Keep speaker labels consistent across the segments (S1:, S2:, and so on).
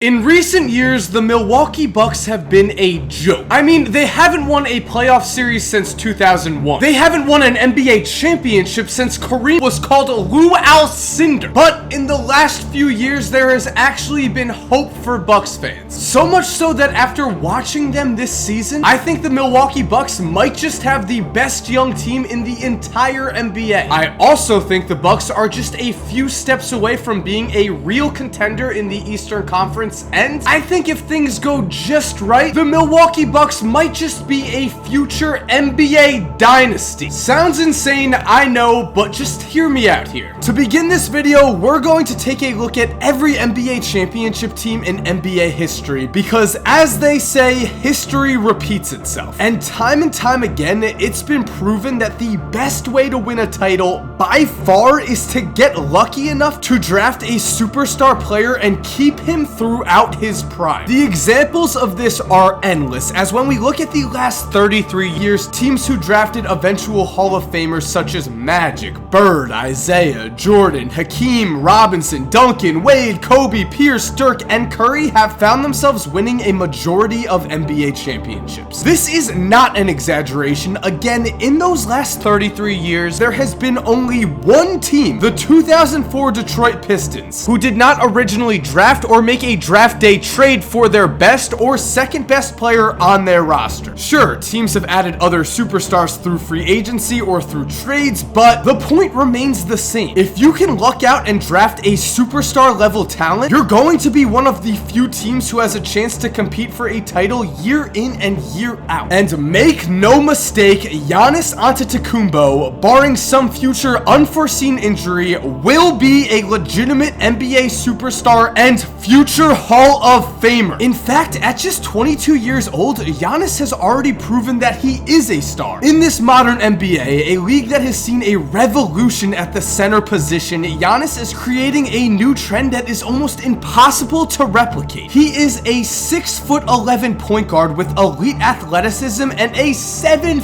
S1: In recent years, the Milwaukee Bucks have been a joke. I mean, they haven't won a playoff series since 2001. They haven't won an NBA championship since Kareem was called Lou Alcindor. But in the last few years, there has actually been hope for Bucks fans. So much so that after watching them this season, I think the Milwaukee Bucks might just have the best young team in the entire NBA. I also think the Bucks are just a few steps away from being a real contender in the Eastern Conference. And I think if things go just right, the Milwaukee Bucks might just be a future NBA dynasty. Sounds insane, I know, but just hear me out here. To begin this video, we're going to take a look at every NBA championship team in NBA history, because as they say, history repeats itself. And time again, it's been proven that the best way to win a title by far is to get lucky enough to draft a superstar player and keep him throughout his prime. The examples of this are endless, as when we look at the last 33 years, teams who drafted eventual Hall of Famers such as Magic, Bird, Isaiah, Jordan, Hakeem, Robinson, Duncan, Wade, Kobe, Pierce, Dirk, and Curry have found themselves winning a majority of NBA championships. This is not an exaggeration. Again, in those last 33 years, there has been only one team, the 2004 Detroit Pistons, who did not originally draft or make a draft day trade for their best or second best player on their roster. Sure, teams have added other superstars through free agency or through trades, but the point remains the same. If you can luck out and draft a superstar level talent, you're going to be one of the few teams who has a chance to compete for a title year in and year out. And make no mistake, Giannis Antetokounmpo, barring some future unforeseen injury, will be a legitimate NBA superstar and future Hall of Famer. In fact, at just 22 years old, Giannis has already proven that he is a star. In this modern NBA, a league that has seen a revolution at the center position, Giannis is creating a new trend that is almost impossible to replicate. He is a 6'11" point guard with elite athleticism and a 7'3"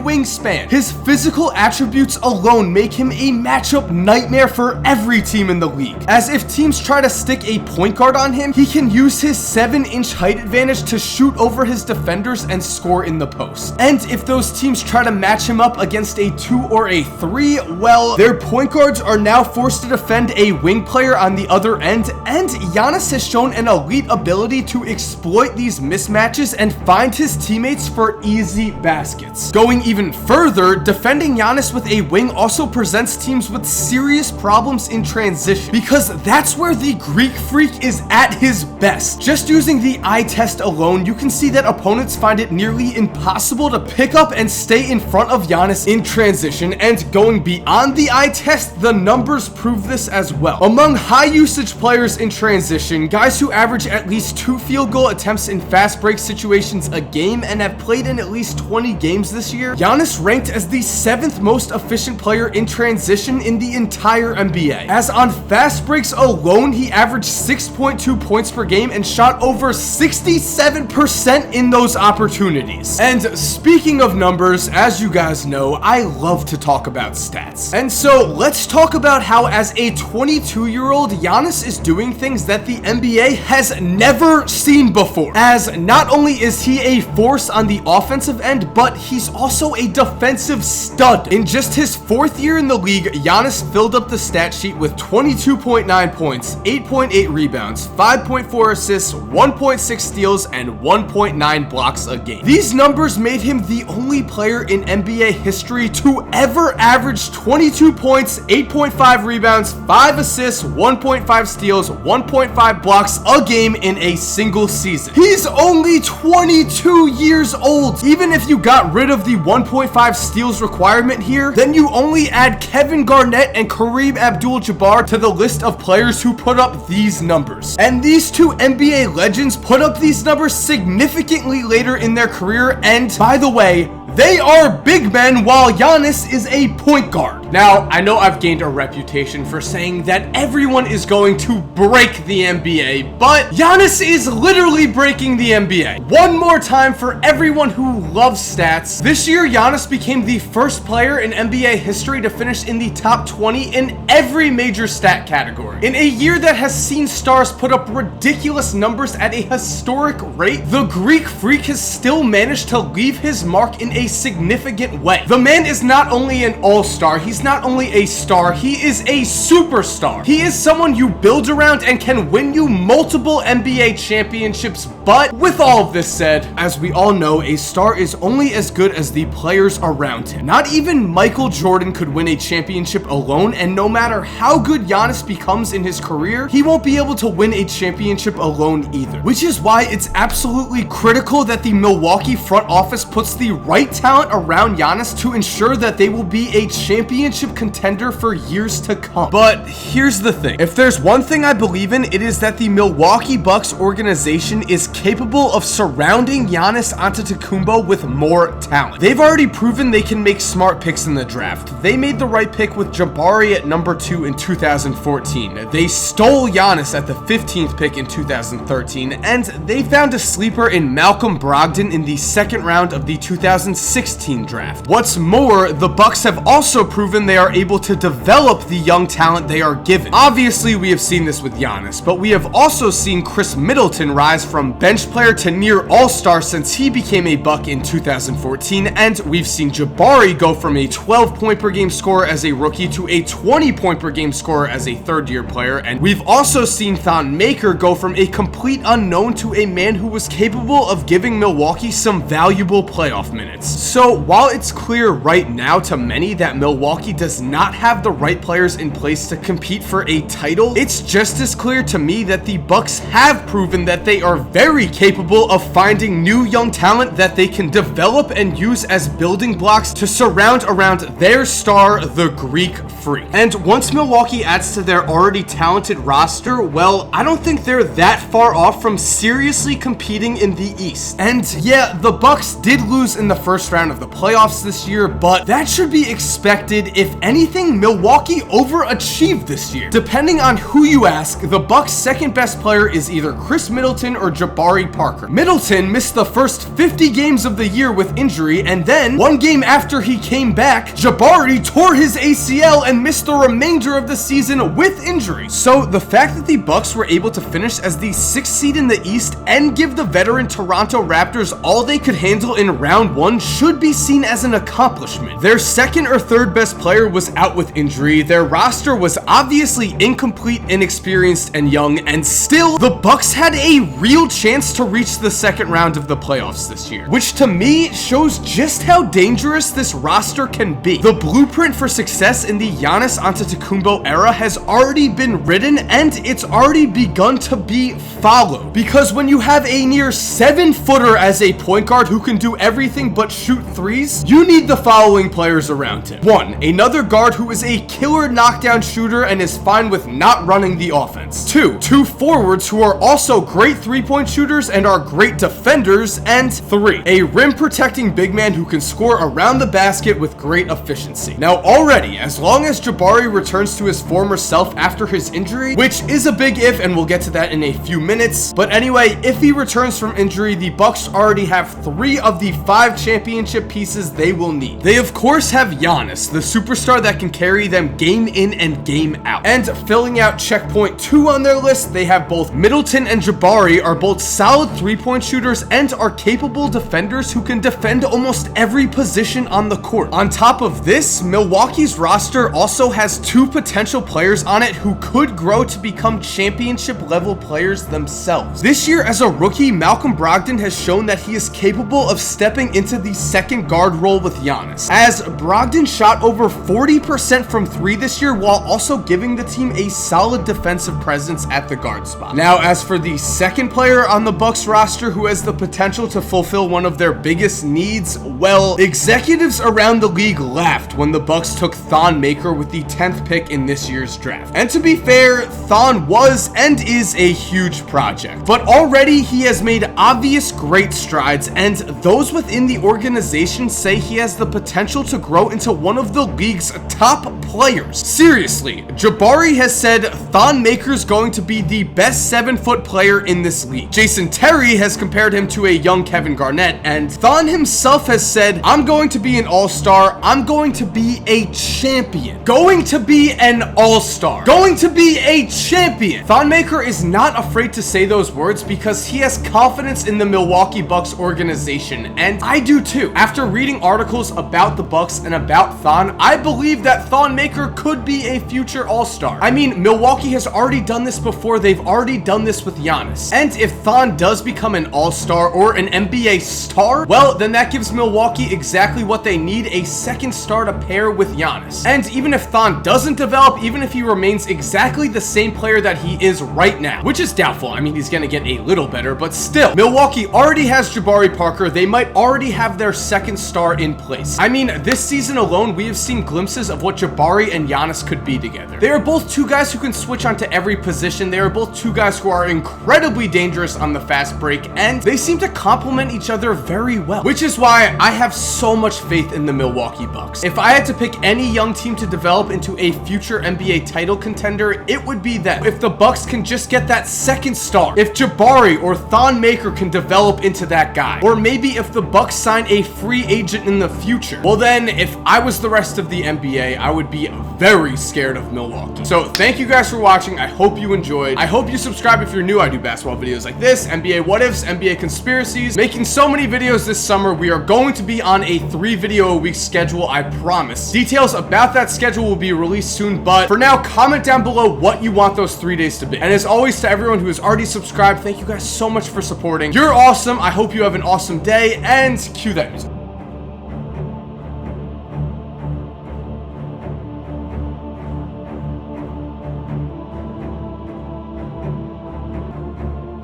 S1: wingspan. His physical attributes alone make him a matchup nightmare for every team in the league, as if teams try to stick a point guard on him, he can use his 7-inch height advantage to shoot over his defenders and score in the post. And if those teams try to match him up against a 2 or a 3, well, their point guards are now forced to defend a wing player on the other end, and Giannis has shown an elite ability to exploit these mismatches and find his teammates for easy baskets. Going even further, defending Giannis with a wing also presents teams with serious problems in transition, because that's where the Greek Freak is at his best. Just using the eye test alone, you can see that opponents find it nearly impossible to pick up and stay in front of Giannis in transition, and going beyond the eye test, the numbers prove this as well. Among high usage players in transition, guys who average at least 2 field goal attempts in fast break situations a game and have played in at least 20 games this year, Giannis ranked as the 7th most efficient player in transition in the entire NBA. As on fast breaks alone, he averaged 6.2 points per game and shot over 67% in those opportunities. And speaking of numbers, as you guys know, I love to talk about stats. And so let's talk about how, as a 22-year-old, Giannis is doing things that the NBA has never seen before. As not only is he a force on the offensive end, but he's also a defensive stud. In just his 4th year in the league, Giannis filled up the stat sheet with 22.9 points, 8.8 rebounds, 5.4 assists, 1.6 steals, and 1.9 blocks a game. These numbers made him the only player in NBA history to ever average 22 points, 8.5 rebounds, 5 assists, 1.5 steals, 1.5 blocks a game in a single season. He's only 22 years old. Even if you got rid of the 1.5 steals requirement here, then you only add Kevin Garnett and Kareem Abdul-Jabbar to the list of players who put up these numbers. And these two NBA legends put up these numbers significantly later in their career, and by the way, they are big men while Giannis is a point guard. Now, I know I've gained a reputation for saying that everyone is going to break the NBA, but Giannis is literally breaking the NBA. One more time for everyone who loves stats. This year, Giannis became the first player in NBA history to finish in the top 20 in every major stat category. In a year that has seen stars put up ridiculous numbers at a historic rate, the Greek Freak has still managed to leave his mark in a significant way. The man is not only an all-star, he's not only a star, he is a superstar. He is someone you build around and can win you multiple NBA championships. But with all of this said, as we all know, a star is only as good as the players around him. Not even Michael Jordan could win a championship alone, and no matter how good Giannis becomes in his career, he won't be able to win a championship alone either. Which is why it's absolutely critical that the Milwaukee front office puts the right talent around Giannis to ensure that they will be a championship contender for years to come. But here's the thing. If there's one thing I believe in, it is that the Milwaukee Bucks organization is capable of surrounding Giannis Antetokounmpo with more talent. They've already proven they can make smart picks in the draft. They made the right pick with Jabari at number 2 in 2014. They stole Giannis at the 15th pick in 2013, and they found a sleeper in Malcolm Brogdon in the second round of the 2016 draft. What's more, the Bucks have also proven they are able to develop the young talent they are given. Obviously, we have seen this with Giannis, but we have also seen Chris Middleton rise from bench player to near all-star since he became a Buck in 2014, and we've seen Jabari go from a 12-point per game scorer as a rookie to a 20-point per game scorer as a third-year player, and we've also seen Thon Maker go from a complete unknown to a man who was capable of giving Milwaukee some valuable playoff minutes. So while it's clear right now to many that Milwaukee does not have the right players in place to compete for a title, it's just as clear to me that the Bucks have proven that they are very capable of finding new young talent that they can develop and use as building blocks to surround around their star, the Greek Freak. And once Milwaukee adds to their already talented roster, well, I don't think they're that far off from seriously competing in the East. And yeah, the Bucks did lose in the first round of the playoffs this year, but that should be expected. If anything, Milwaukee overachieved this year. Depending on who you ask, the Bucks' second best player is either Chris Middleton or Jabari Parker. Middleton missed the first 50 games of the year with injury, and then one game after he came back, Jabari tore his ACL and missed the remainder of the season with injury. So the fact that the Bucks were able to finish as the 6th seed in the East and give the veteran Toronto Raptors all they could handle in round 1 should be seen as an accomplishment. Their second or third best player was out with injury, their roster was obviously incomplete, inexperienced, and young, and still the Bucks had a real chance to reach the second round of the playoffs this year, which to me shows just how dangerous this roster can be. The blueprint for success in the Giannis Antetokounmpo era has already been written, and it's already begun to be followed, because when you have a near 7-footer as a point guard who can do everything but shoot threes, you need the following players around him. 1. Another guard who is a killer knockdown shooter and is fine with not running the offense. 2. Two forwards who are also great three-point shooters and are great defenders. And 3. A rim protecting big man who can score around the basket with great efficiency. Now already, as long as Jabari returns to his former self after his injury, which is a big if, and we'll get to that in a few minutes, but anyway, if he returns from injury, the Bucks already have 3 of the 5 championship pieces they will need. They of course have Giannis, the superstar that can carry them game in and game out. And filling out checkpoint 2 on their list, they have both Middleton and Jabari are both solid 3-point shooters and are capable defenders who can defend almost every position on the court. On top of this, Milwaukee's roster also has 2 potential players on it who could grow to become championship level players themselves. This year as a rookie, Malcolm Brogdon has shown that he is capable of stepping into the second guard role with Giannis, as Brogdon shot over 40% from 3 this year while also giving the team a solid defensive presence at the guard spot. Now, as for the second player on the Bucks roster who has the potential to fulfill one of their biggest needs, well, executives around the league laughed when the Bucks took Thon Maker with the 10th pick in this year's draft. And to be fair, Thon was and is a huge project, but already he has made obvious great strides, and those within the organization say he has the potential to grow into one of the league's top players. Seriously, Jabari has said Thon Maker's going to be the best 7-foot player in this league. Jason Terry has compared him to a young Kevin Garnett, and Thon himself has said, I'm going to be an all-star, I'm going to be a champion. Going to be an all-star. Going to be a champion. Thon Maker is not afraid to say those words because he has confidence in the Milwaukee Bucks organization, and I do too. After reading articles about the Bucks and about Thon, I believe that Thon Maker could be a future all-star. I mean, Milwaukee has already done this before. They've already done this with Giannis. And if Thon does become an all-star or an NBA star, well, then that gives Milwaukee exactly what they need, a second star to pair with Giannis. And even if Thon doesn't develop, even if he remains exactly the same player that he is right now, which is doubtful. I mean, he's gonna get a little better, but still, Milwaukee already has Jabari Parker. They might already have their second star in place. I mean, this season alone, we have seen glimpses of what Jabari and Giannis could be together. They are both two guys who can switch onto every position. They are both two guys who are incredibly dangerous on the fast break, and they seem to complement each other very well, which is why I have so much faith in the Milwaukee Bucks. If I had to pick any young team to develop into a future NBA title contender, it would be them. If the Bucks can just get that second star, if Jabari or Thon Maker can develop into that guy, or maybe if the Bucks sign a free agent in the future, well then, if I was the rest of the NBA, I would be very scared of Milwaukee. So thank you guys for watching. I hope you enjoyed. I hope you subscribe if you're new. I do basketball videos like this, NBA what ifs, NBA conspiracies, making so many videos this summer. We are going to be on a 3-video-a-week schedule, I promise. Details about that schedule will be released soon, but for now, comment down below what you want those 3 days to be. And as always, to everyone who has already subscribed, thank you guys so much for supporting. You're awesome. I hope you have an awesome day, and cue that music.